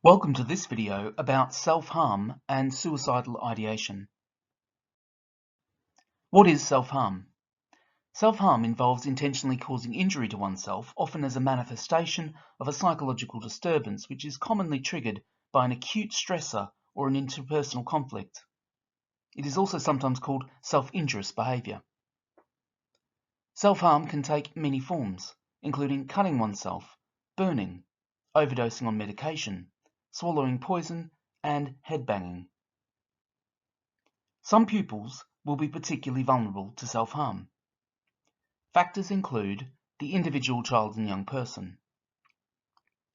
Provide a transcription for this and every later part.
Welcome to this video about self-harm and suicidal ideation. What is self-harm? Self-harm involves intentionally causing injury to oneself, often as a manifestation of a psychological disturbance which is commonly triggered by an acute stressor or an interpersonal conflict. It is also sometimes called self-injurious behaviour. Self-harm can take many forms, including cutting oneself, burning, overdosing on medication, swallowing poison, and headbanging. Some pupils will be particularly vulnerable to self-harm. Factors include the individual child and young person.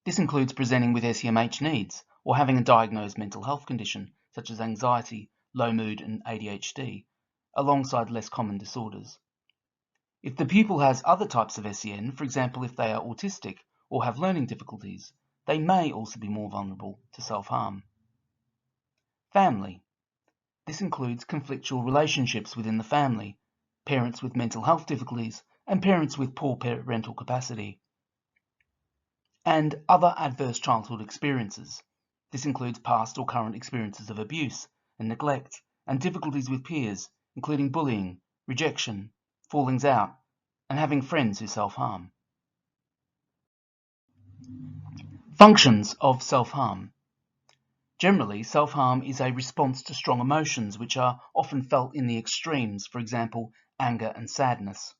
This includes presenting with SEMH needs or having a diagnosed mental health condition such as anxiety, low mood and ADHD, alongside less common disorders. If the pupil has other types of SEN, for example if they are autistic or have learning difficulties, they may also be more vulnerable to self-harm. Family. This includes conflictual relationships within the family, parents with mental health difficulties, and parents with poor parental capacity. And other adverse childhood experiences. This includes past or current experiences of abuse and neglect, and difficulties with peers, including bullying, rejection, fallings out, and having friends who self-harm. Functions of self-harm. Generally, self-harm is a response to strong emotions which are often felt in the extremes, for example, anger and sadness.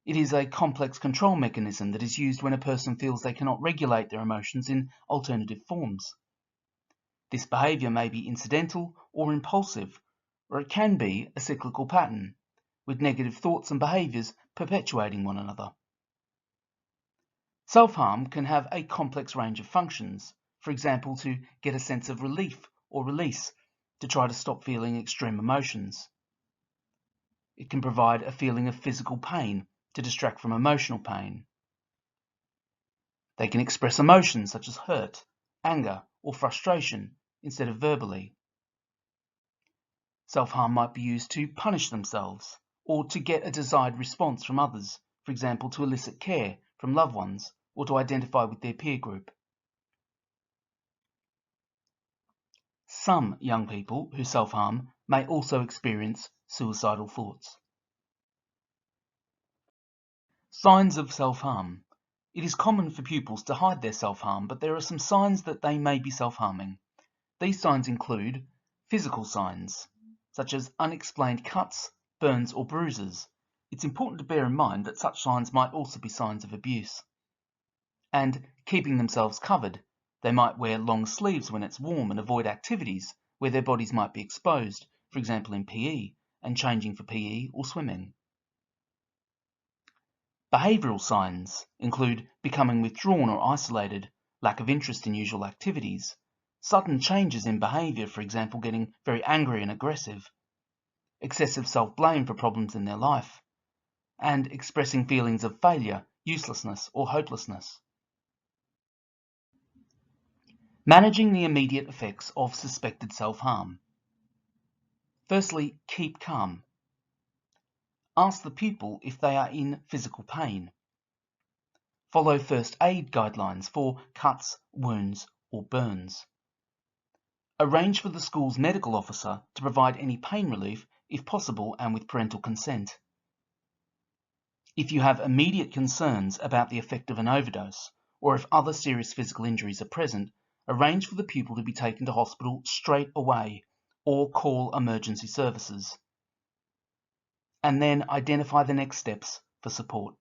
It is a complex control mechanism that is used when a person feels they cannot regulate their emotions in alternative forms. This behaviour may be incidental or impulsive, or it can be a cyclical pattern, with negative thoughts and behaviours perpetuating one another. Self-harm can have a complex range of functions, for example, to get a sense of relief or release, to try to stop feeling extreme emotions. It can provide a feeling of physical pain to distract from emotional pain. They can express emotions such as hurt, anger, or frustration instead of verbally. Self-harm might be used to punish themselves or to get a desired response from others, for example, to elicit care from loved ones or to identify with their peer group. Some young people who self-harm may also experience suicidal thoughts. Signs of self-harm. It is common for pupils to hide their self-harm, but there are some signs that they may be self-harming. These signs include physical signs, such as unexplained cuts, burns or bruises. It's important to bear in mind that such signs might also be signs of abuse. And keeping themselves covered. They might wear long sleeves when it's warm and avoid activities where their bodies might be exposed, for example in PE, and changing for PE or swimming. Behavioural signs include becoming withdrawn or isolated, lack of interest in usual activities, sudden changes in behaviour, for example getting very angry and aggressive, excessive self-blame for problems in their life, and expressing feelings of failure, uselessness or hopelessness. Managing the immediate effects of suspected self-harm. Firstly, keep calm. Ask the pupil if they are in physical pain. Follow first aid guidelines for cuts, wounds, or burns. Arrange for the school's medical officer to provide any pain relief if possible and with parental consent. If you have immediate concerns about the effect of an overdose, or if other serious physical injuries are present, arrange for the pupil to be taken to hospital straight away or call emergency services. And then identify the next steps for support.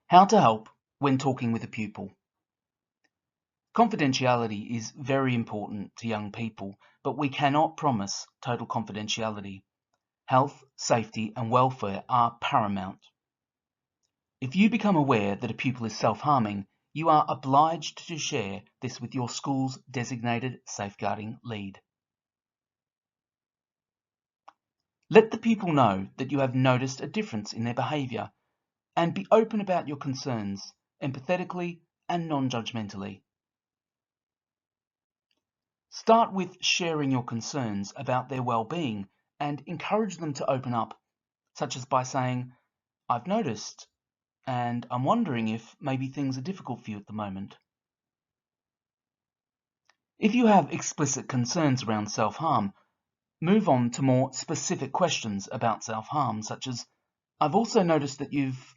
How to help when talking with a pupil. Confidentiality is very important to young people, but we cannot promise total confidentiality. Health, safety, and welfare are paramount. If you become aware that a pupil is self-harming, you are obliged to share this with your school's designated safeguarding lead. Let the pupil know that you have noticed a difference in their behaviour, and be open about your concerns, empathetically and non-judgmentally. Start with sharing your concerns about their well-being and encourage them to open up, such as by saying, "I've noticed and I'm wondering if maybe things are difficult for you at the moment. If you have explicit concerns around self-harm, move on to more specific questions about self-harm, such as, I've also noticed that you've,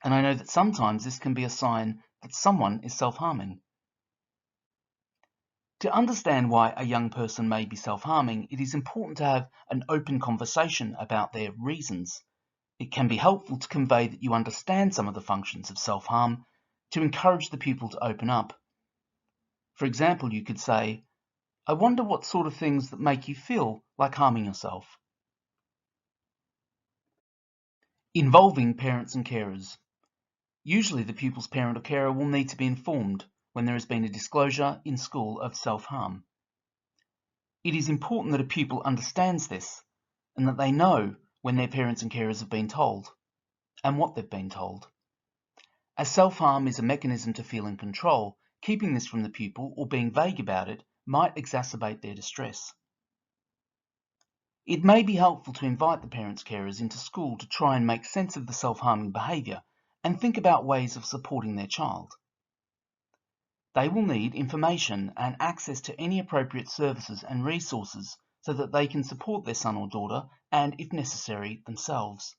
and I know that sometimes this can be a sign that someone is self-harming. To understand why a young person may be self-harming, it is important to have an open conversation about their reasons. It can be helpful to convey that you understand some of the functions of self-harm to encourage the pupil to open up. For example, you could say, I wonder what sort of things that make you feel like harming yourself. Involving parents and carers. Usually the pupil's parent or carer will need to be informed when there has been a disclosure in school of self-harm. It is important that a pupil understands this and that they know when their parents and carers have been told and what they've been told. As self-harm is a mechanism to feel in control, keeping this from the pupil or being vague about it might exacerbate their distress. It may be helpful to invite the parents' carers into school to try and make sense of the self-harming behaviour and think about ways of supporting their child. They will need information and access to any appropriate services and resources so that they can support their son or daughter and, if necessary, themselves.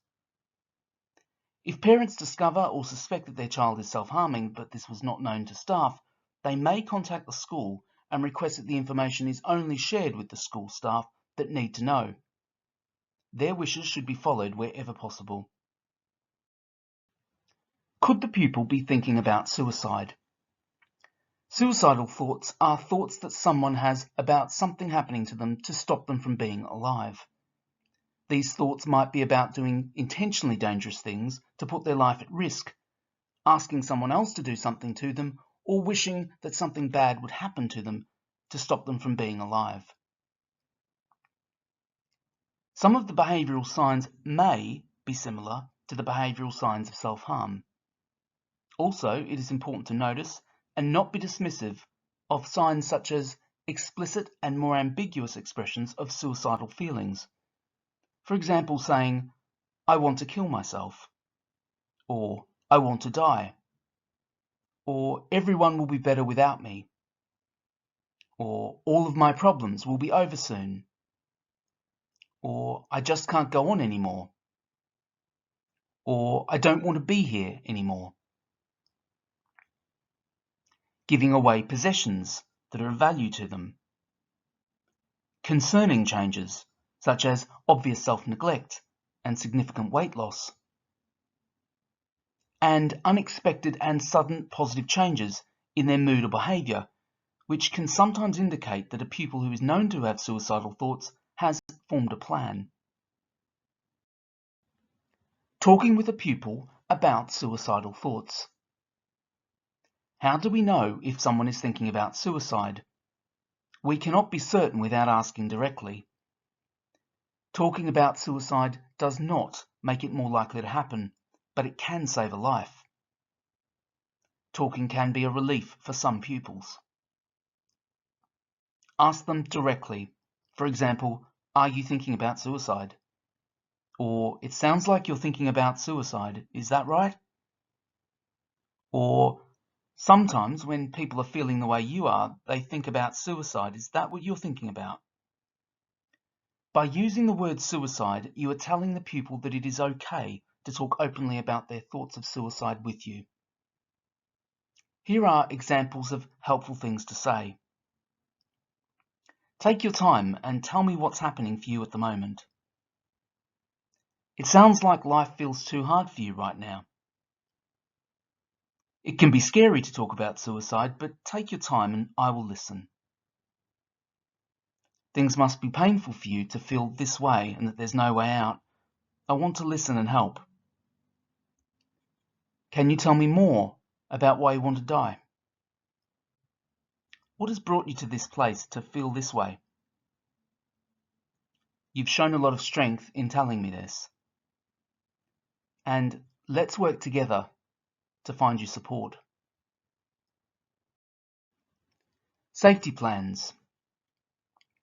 If parents discover or suspect that their child is self-harming but this was not known to staff, they may contact the school and request that the information is only shared with the school staff that need to know. Their wishes should be followed wherever possible. Could the pupil be thinking about suicide? Suicidal thoughts are thoughts that someone has about something happening to them to stop them from being alive. These thoughts might be about doing intentionally dangerous things to put their life at risk, asking someone else to do something to them, or wishing that something bad would happen to them to stop them from being alive. Some of the behavioural signs may be similar to the behavioural signs of self-harm. Also, it is important to notice and not be dismissive of signs such as explicit and more ambiguous expressions of suicidal feelings. For example, saying, I want to kill myself, or I want to die, or everyone will be better without me, or all of my problems will be over soon, or I just can't go on anymore, or I don't want to be here anymore. Giving away possessions that are of value to them. Concerning changes, such as obvious self-neglect and significant weight loss. And unexpected and sudden positive changes in their mood or behaviour, which can sometimes indicate that a pupil who is known to have suicidal thoughts has formed a plan. Talking with a pupil about suicidal thoughts. How do we know if someone is thinking about suicide? We cannot be certain without asking directly. Talking about suicide does not make it more likely to happen, but it can save a life. Talking can be a relief for some pupils. Ask them directly. For example, are you thinking about suicide? Or, it sounds like you're thinking about suicide, is that right? Or, sometimes when people are feeling the way you are, they think about suicide, is that what you're thinking about? By using the word suicide, you are telling the pupil that it is okay to talk openly about their thoughts of suicide with you. Here are examples of helpful things to say. Take your time and tell me what's happening for you at the moment. It sounds like life feels too hard for you right now. It can be scary to talk about suicide, but take your time and I will listen. Things must be painful for you to feel this way and that there's no way out. I want to listen and help. Can you tell me more about why you want to die? What has brought you to this place to feel this way? You've shown a lot of strength in telling me this. And let's work together to find you support. Safety plans.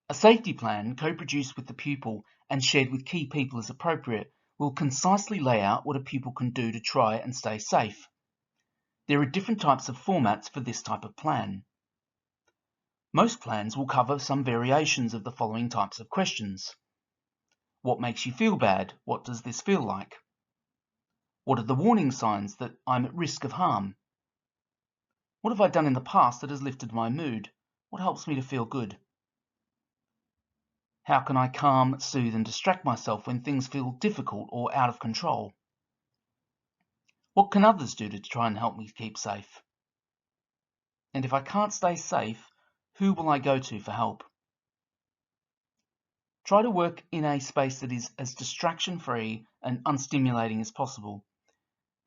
A safety plan, co-produced with the pupil and shared with key people as appropriate, will concisely lay out what a pupil can do to try and stay safe. There are different types of formats for this type of plan. Most plans will cover some variations of the following types of questions. What makes you feel bad? What does this feel like? What are the warning signs that I'm at risk of harm? What have I done in the past that has lifted my mood? What helps me to feel good? How can I calm, soothe, and distract myself when things feel difficult or out of control? What can others do to try and help me keep safe? And if I can't stay safe, who will I go to for help? Try to work in a space that is as distraction-free and unstimulating as possible.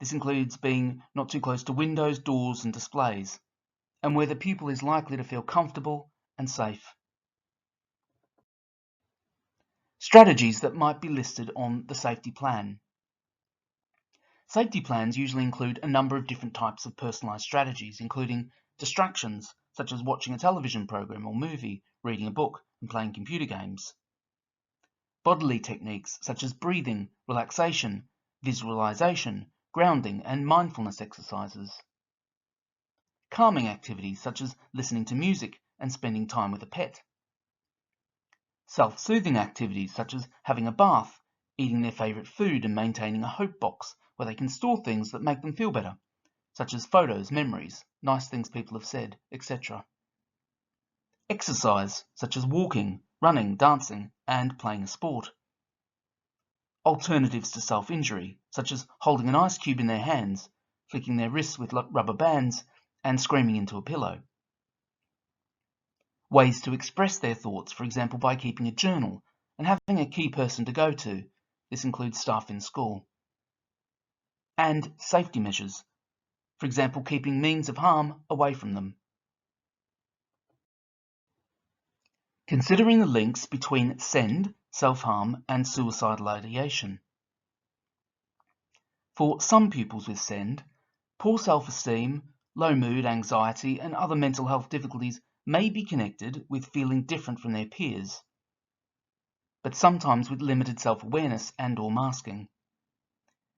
This includes being not too close to windows, doors, and displays, and where the pupil is likely to feel comfortable and safe. Strategies that might be listed on the safety plan. Safety plans usually include a number of different types of personalised strategies, including distractions, such as watching a television program or movie, reading a book, and playing computer games. Bodily techniques, such as breathing, relaxation, visualization, grounding, and mindfulness exercises. Calming activities, such as listening to music and spending time with a pet. Self-soothing activities, such as having a bath, eating their favourite food, and maintaining a hope box where they can store things that make them feel better, such as photos, memories, nice things people have said, etc. Exercise, such as walking, running, dancing, and playing a sport. Alternatives to self-injury, such as holding an ice cube in their hands, flicking their wrists with rubber bands, and screaming into a pillow. Ways to express their thoughts, for example by keeping a journal and having a key person to go to. This includes staff in school. And safety measures, for example keeping means of harm away from them. Considering the links between SEND, self-harm, and suicidal ideation. For some pupils with SEND, poor self-esteem, low mood, anxiety, and other mental health difficulties may be connected with feeling different from their peers, but sometimes with limited self-awareness and/or masking.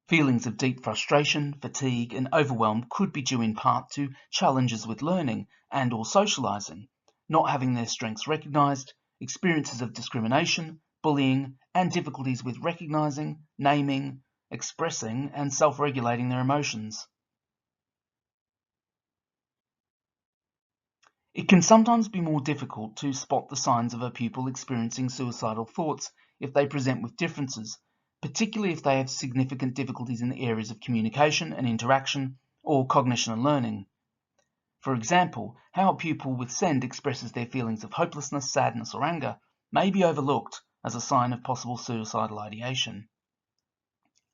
Feelings of deep frustration, fatigue, and overwhelm could be due in part to challenges with learning and/or socializing, not having their strengths recognized, experiences of discrimination, bullying, and difficulties with recognizing, naming, expressing, and self-regulating their emotions. It can sometimes be more difficult to spot the signs of a pupil experiencing suicidal thoughts if they present with differences, particularly if they have significant difficulties in the areas of communication and interaction or cognition and learning. For example, how a pupil with SEND expresses their feelings of hopelessness, sadness, or anger may be overlooked as a sign of possible suicidal ideation.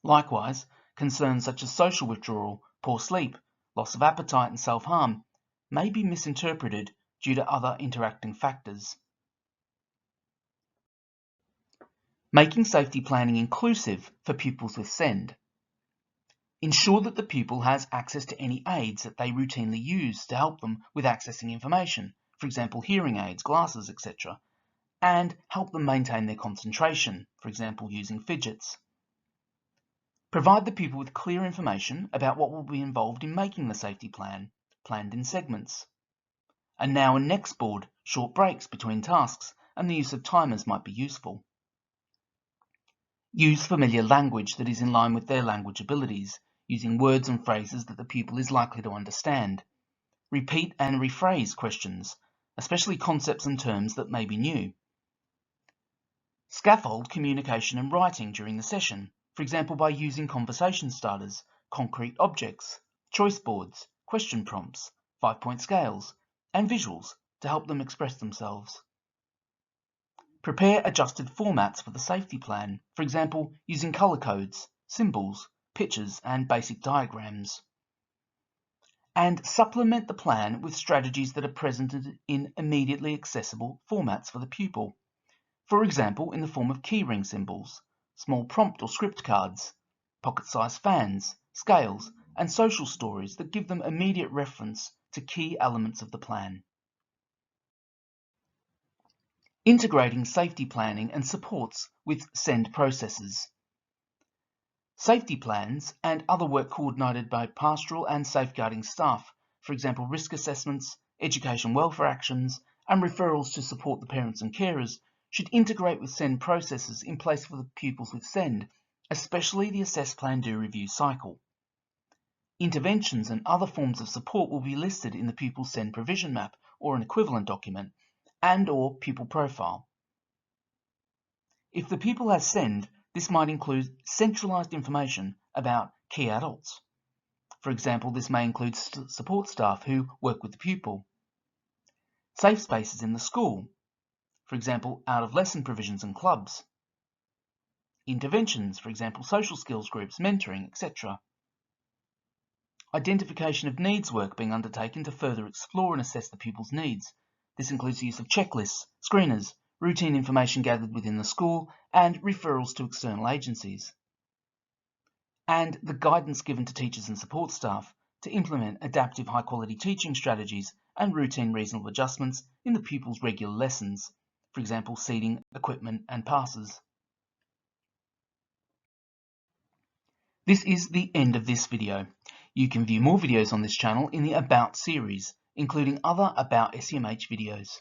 Likewise, concerns such as social withdrawal, poor sleep, loss of appetite, and self-harm may be misinterpreted due to other interacting factors. Making safety planning inclusive for pupils with SEND. Ensure that the pupil has access to any aids that they routinely use to help them with accessing information, for example hearing aids, glasses, etc., and help them maintain their concentration, for example using fidgets. Provide the pupil with clear information about what will be involved in making the safety plan, planned in segments. A now and next board, short breaks between tasks, and the use of timers might be useful. Use familiar language that is in line with their language abilities, using words and phrases that the pupil is likely to understand. Repeat and rephrase questions, especially concepts and terms that may be new. Scaffold communication and writing during the session, for example by using conversation starters, concrete objects, choice boards, question prompts, 5-point scales, and visuals to help them express themselves. Prepare adjusted formats for the safety plan, for example using color codes, symbols, pictures, and basic diagrams. And supplement the plan with strategies that are presented in immediately accessible formats for the pupil, for example in the form of keyring symbols, small prompt or script cards, pocket-sized fans, scales, and social stories that give them immediate reference to key elements of the plan. Integrating safety planning and supports with SEND processes. Safety plans and other work coordinated by pastoral and safeguarding staff, for example risk assessments, education welfare actions, and referrals to support the parents and carers, should integrate with SEND processes in place for the pupils with SEND, especially the Assess Plan Do review cycle. Interventions and other forms of support will be listed in the pupil's SEND provision map or an equivalent document, and/or pupil profile. If the pupil has SEND, this might include centralised information about key adults. For example, this may include support staff who work with the pupil. Safe spaces in the school, for example, out-of-lesson provisions and clubs. Interventions, for example, social skills groups, mentoring, etc. Identification of needs work being undertaken to further explore and assess the pupil's needs. This includes the use of checklists, screeners, routine information gathered within the school, and referrals to external agencies. And the guidance given to teachers and support staff to implement adaptive high-quality teaching strategies and routine reasonable adjustments in the pupil's regular lessons, for example, seating, equipment, and passes. This is the end of this video. You can view more videos on this channel in the About series, including other About SEMH videos.